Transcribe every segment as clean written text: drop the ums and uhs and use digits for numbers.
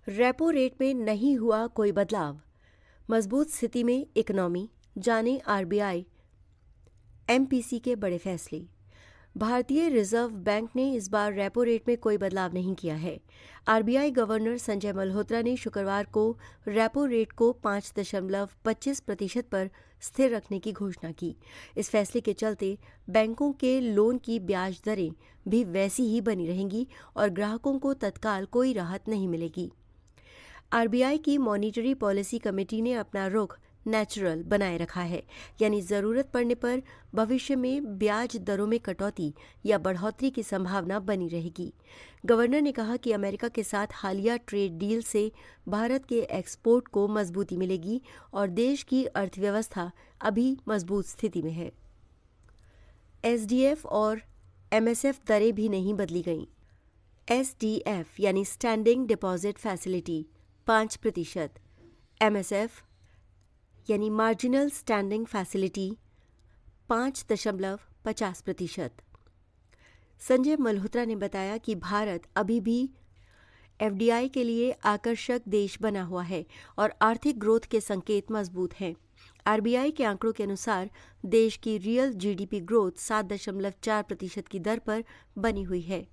Repo rate में नहीं हुआ कोई बदलाव, मजबूत स्थिति में इकोनॉमी, जाने आरबीआई एमपीसी के बड़े फैसले। भारतीय रिजर्व बैंक ने इस बार रेपो रेट में कोई बदलाव नहीं किया है। आरबीआई गवर्नर संजय मल्होत्रा ने शुक्रवार को रेपो रेट को 5.25% पर स्थिर रखने की घोषणा की। इस फैसले के चलते बैंकों के लोन की ब्याज दरें भी वैसी ही बनी रहेंगी और ग्राहकों को तत्काल कोई राहत नहीं मिलेगी। आरबीआई की मॉनिटरी पॉलिसी कमेटी ने अपना रुख नेचुरल बनाए रखा है, यानी ज़रूरत पड़ने पर भविष्य में ब्याज दरों में कटौती या बढ़ोतरी की संभावना बनी रहेगी। गवर्नर ने कहा कि अमेरिका के साथ हालिया ट्रेड डील से भारत के एक्सपोर्ट को मजबूती मिलेगी और देश की अर्थव्यवस्था अभी मजबूत स्थिति में है। एसडीएफ और एमएसएफ दरें भी नहीं बदली गईं। एसडीएफ यानी स्टैंडिंग डिपॉजिट फैसिलिटी 5%, एमएसएफ यानी marginal standing facility 5.50%। Sanjay Malhotra ने बताया कि भारत अभी भी एफडीआई के लिए आकर्षक देश बना हुआ है और आर्थिक ग्रोथ के संकेत मजबूत हैं। आरबीआई के आंकड़ों के अनुसार देश की रियल जीडीपी ग्रोथ 7.4% की दर पर बनी हुई है।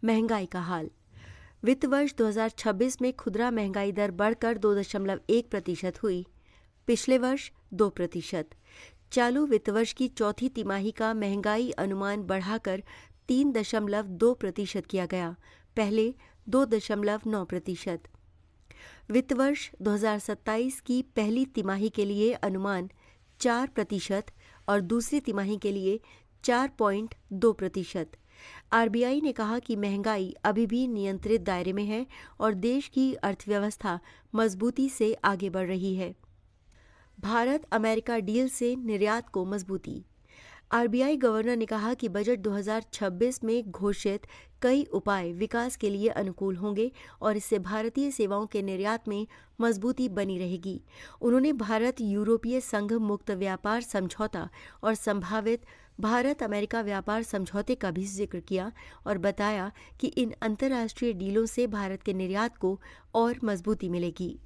महंगाई का हाल। वित्त वर्ष 2026 में खुदरा महंगाई दर बढ़कर 2.1% हुई, पिछले वर्ष 2%। चालू वित्त वर्ष की चौथी तिमाही का महंगाई अनुमान बढ़ाकर 3.2% किया गया, पहले 2.9%। वित्त वर्ष 2027 की पहली तिमाही के लिए अनुमान 4% और दूसरी तिमाही के लिए 4.2%। आरबीआई ने कहा कि महंगाई अभी भी नियंत्रित दायरे में है और देश की अर्थव्यवस्था मजबूती से आगे बढ़ रही है। भारत अमेरिका डील से निर्यात को मजबूती। आरबीआई गवर्नर ने कहा कि बजट 2026 में घोषित कई उपाय विकास के लिए अनुकूल होंगे और इससे भारतीय सेवाओं के निर्यात में मजबूती बनी रहेगी। उन्होंने भारत यूरोपीय संघ मुक्त व्यापार समझौता और संभावित भारत अमेरिका व्यापार समझौते का भी जिक्र किया और बताया कि इन अंतर्राष्ट्रीय डीलों से भारत के निर्यात को और मजबूती मिलेगी।